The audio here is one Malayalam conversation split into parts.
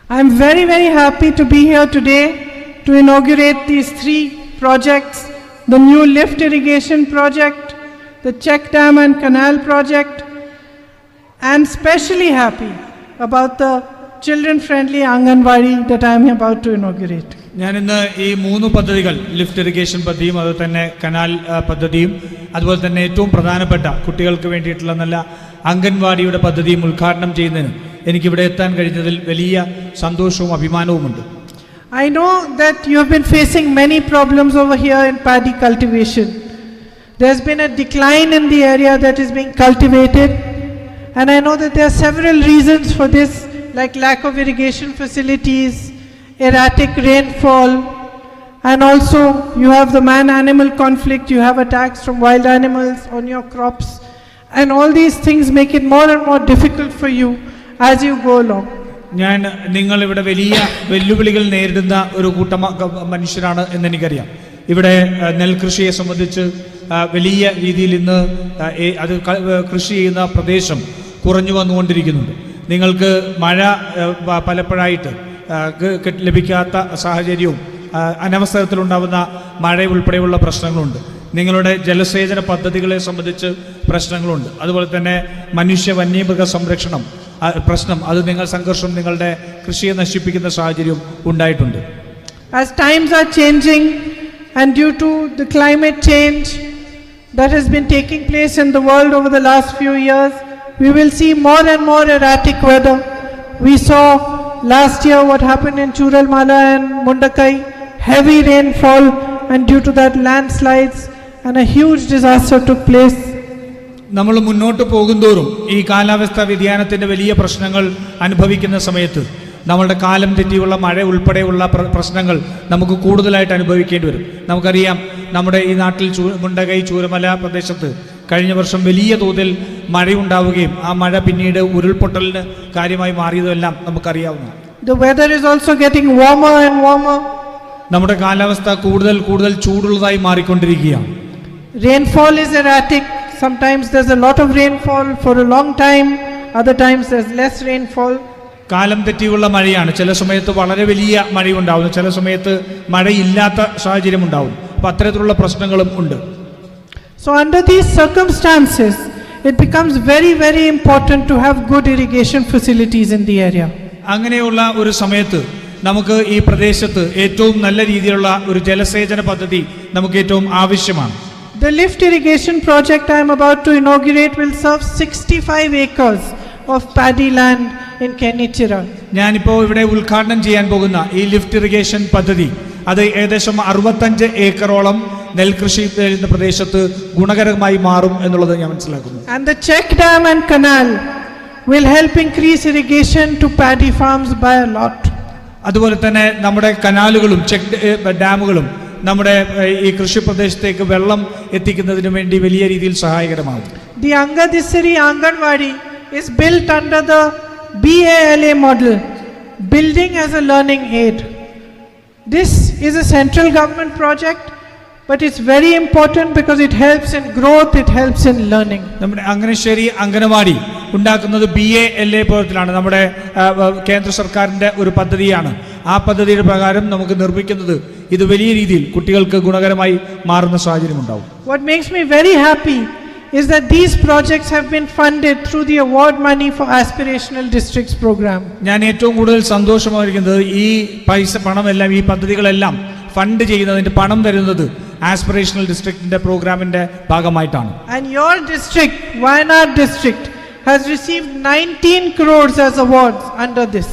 I am very, very happy to be here today to inaugurate these 3 projects, the new lift irrigation project, the check dam and canal project, and especially happy about the children-friendly Anganwadi that I am about to inaugurate. ഞാൻ ഇന്ന് ഈ 3 പദ്ധതികൾ, ലിഫ്റ്റ് ഇറിഗേഷൻ പദ്ധതിയും അതുപോലെ തന്നെ കനാൽ പദ്ധതിയും അതുപോലെ തന്നെ ഏറ്റവും പ്രധാനപ്പെട്ട കുട്ടികൾക്ക് വേണ്ടിയിട്ടുള്ള നല്ല അംഗൻവാടിയുടെ പദ്ധതിയും ഉദ്ഘാടനം ചെയ്യുന്നതിന് എനിക്കിവിടെ എത്താൻ കഴിഞ്ഞതിൽ വലിയ സന്തോഷവും അഭിമാനവുമുണ്ട്. I know that you have been facing many problems over here in paddy cultivation. There has been a decline in the area that is being cultivated, and I know that there are several reasons for this, like lack of irrigation facilities, erratic rainfall, and also you have the man-animal conflict, you have attacks from wild animals on your crops, and all these things make it more and more difficult for you as you go along. ഞാൻ നിങ്ങളിവിടെ വലിയ വെല്ലുവിളികൾ നേരിടുന്ന ഒരു കൂട്ടം മനുഷ്യരാണ് എന്നെനിക്കറിയാം. ഇവിടെ നെൽകൃഷിയെ സംബന്ധിച്ച് വലിയ രീതിയിൽ ഇന്ന് അത് കൃഷി ചെയ്യുന്ന പ്രദേശം കുറഞ്ഞു വന്നുകൊണ്ടിരിക്കുന്നുണ്ട്. നിങ്ങൾക്ക് മഴ പലപ്പോഴായിട്ട് ലഭിക്കാത്ത സാഹചര്യവും അനവസരത്തിലുണ്ടാകുന്ന മഴ ഉൾപ്പെടെയുള്ള പ്രശ്നങ്ങളുണ്ട്. നിങ്ങളുടെ ജലസേചന പദ്ധതികളെ സംബന്ധിച്ച് പ്രശ്നങ്ങളുണ്ട്. അതുപോലെ തന്നെ മനുഷ്യ വന്യമൃഗ സംരക്ഷണം പ്രശ്നം, അത് സംഘർഷം നിങ്ങളുടെ കൃഷിയെ നശിപ്പിക്കുന്ന സാഹചര്യം ഉണ്ടായിട്ടുണ്ട്. As times are changing and due to the climate change that has been taking place in the world over the last few years, we will see more and more erratic weather. We saw last year what happened in Churalmala and Mundakai, heavy rainfall, and due to that landslides and a huge disaster took place. നമ്മൾ മുന്നോട്ട് പോകുന്തോറും ഈ കാലാവസ്ഥാ വ്യതിയാനത്തിൻ്റെ വലിയ പ്രശ്നങ്ങൾ അനുഭവിക്കുന്ന സമയത്ത് നമ്മളുടെ കാലം തെറ്റിയുള്ള മഴ ഉൾപ്പെടെയുള്ള പ്രശ്നങ്ങൾ നമുക്ക് കൂടുതലായിട്ട് അനുഭവിക്കേണ്ടി വരും. നമുക്കറിയാം, നമ്മുടെ ഈ നാട്ടിൽ മുണ്ടകൈ ചൂരമല പ്രദേശത്ത് കഴിഞ്ഞ വർഷം വലിയ തോതിൽ മഴയുണ്ടാവുകയും ആ മഴ പിന്നീട് ഉരുൾപൊട്ടലിന് കാര്യമായി മാറിയതെല്ലാം നമുക്കറിയാവുന്നതാണ്. The weather is also getting warmer and warmer. നമ്മുടെ കാലാവസ്ഥ കൂടുതൽ കൂടുതൽ ചൂടുള്ളതായി മാറിക്കൊണ്ടിരിക്കുകയാണ്. Rainfall is erratic. Sometimes there's a lot of rainfall for a long time, other times there's less rainfall. കാലം തെറ്റിയുള്ള മഴയാണ്. ചില സമയത്ത് വളരെ വലിയ മഴയുണ്ടാവുന്നു, ചില സമയത്ത് മഴയില്ലാത്ത സാഹചര്യം ഉണ്ടാവും. അപ്പോൾ അത്തരത്തിലുള്ള പ്രശ്നങ്ങളും ഉണ്ട്. So under these circumstances, it becomes very, very important to have good irrigation facilities in the area. അങ്ങനെയുള്ള ഒരു സമയത്ത് നമുക്ക് ഈ പ്രദേശത്ത് ഏറ്റവും നല്ല രീതിയിലുള്ള ഒരു ജലസേചന പദ്ധതി നമുക്ക് ഏറ്റവും ആവശ്യമാണ്. The lift irrigation project I am about to inaugurate will serve 65 acres of paddy land in Kenichira. ഞാനിപ്പോൾ ഇവിടെ ഉദ്ഘാടനം ചെയ്യാൻ പോകുന്ന ഈ ലിഫ്റ്റ് ഇറിഗേഷൻ പദ്ധതി അത് ഏകദേശം 65 ഏക്കറോളം നെൽകൃഷി ചെയ്യുന്ന പ്രദേശത്ത് ഗുണകരമായി മാറും എന്നുള്ളത് ഞാൻ മനസ്സിലാക്കുന്നു. And the check dam and canal will help increase irrigation to paddy farms by a lot. അതുപോലെ തന്നെ നമ്മുടെ കനാലുകളും ചെക്ക് ഡാമുകളും നമ്മുടെ ഈ കൃഷി പ്രദേശത്തേക്ക് വെള്ളം എത്തിക്കുന്നതിന് വേണ്ടി വലിയ രീതിയിൽ സഹായകരമാകും. The Angadisari Anganwadi is built under the BALA model, building as a learning aid. This is a central government project, but it's very important because it helps in growth, it helps in learning. നമ്മുടെ അങ്ങനശ്ശേരി അംഗനവാടി ഉണ്ടാക്കുന്നത് BALA പ്രവർത്തനമാണ്. നമ്മുടെ കേന്ദ്ര സർക്കാരിൻ്റെ ഒരു പദ്ധതിയാണ്. ആ പദ്ധതിയുടെ പ്രകാരം നമുക്ക് നിർമ്മിക്കുന്നത് ഇത് വലിയ രീതിയിൽ കുട്ടികൾക്ക് ഗുണകരമായി മാറുന്ന സാഹചര്യം ഉണ്ടാവും. What makes me very happy is that these projects have been funded through the award money for aspirational districts program. ഞാൻ ഏറ്റവും കൂടുതൽ സന്തോഷമായിരിക്കുന്നത് ഈ പണമെല്ലാം, ഈ പദ്ധതികളെല്ലാം ഫണ്ട് ചെയ്യുന്നതിന്റെ പണം തരുന്നത് ആസ്പിറേഷണൽ ഡിസ്ട്രിക്റ്റിന്റെ പ്രോഗ്രാമിന്റെ ഭാഗമായിട്ടാണ്. And your district, Wayanad district, has received 19 crores as awards under this.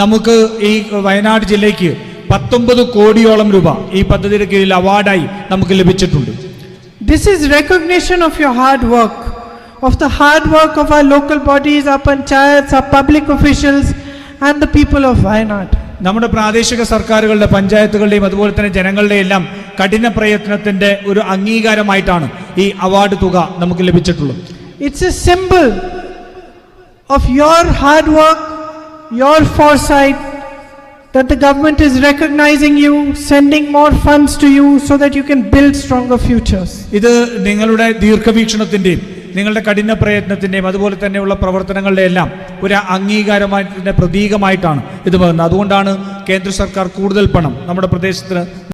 നമുക്ക് ഈ വയനാട് ജില്ലയ്ക്ക് 19 കോടിയോളം രൂപ ഈ പദ്ധതിയുടെ കീഴിൽ അവാർഡായി നമുക്ക് ലഭിച്ചിട്ടുണ്ട്. This is recognition of your hard work, of the hard work of our local bodies, our panchayats, our public officials and the people of Wayanad. നമ്മുടെ പ്രാദേശിക സർക്കാരുകളുടെ, പഞ്ചായത്തുകളുടെയും അതുപോലെ തന്നെ ജനങ്ങളുടെ എല്ലാം കഠിന പ്രയത്നത്തിന്റെ ഒരു അംഗീകാരമായിട്ടാണ് ഈ അവാർഡ് തുക നമുക്ക് ലഭിച്ചിട്ടുള്ളത്. It's a symbol of your hard work, your foresight, that the government is recognizing you, sending more funds to you so that you can build stronger futures. ഇത് നിങ്ങളുടെ ദീർഘവീക്ഷണത്തിന്റെയും നിങ്ങളുടെ കഠിന പ്രയത്നത്തിൻ്റെയും അതുപോലെ തന്നെയുള്ള പ്രവർത്തനങ്ങളുടെ എല്ലാം ഒരു അംഗീകാരമായതിൻ്റെ പ്രതീകമായിട്ടാണ് ഇത് വരുന്നത്. അതുകൊണ്ടാണ് കേന്ദ്ര സർക്കാർ കൂടുതൽ പണം നമ്മുടെ പ്രദേശത്തിന്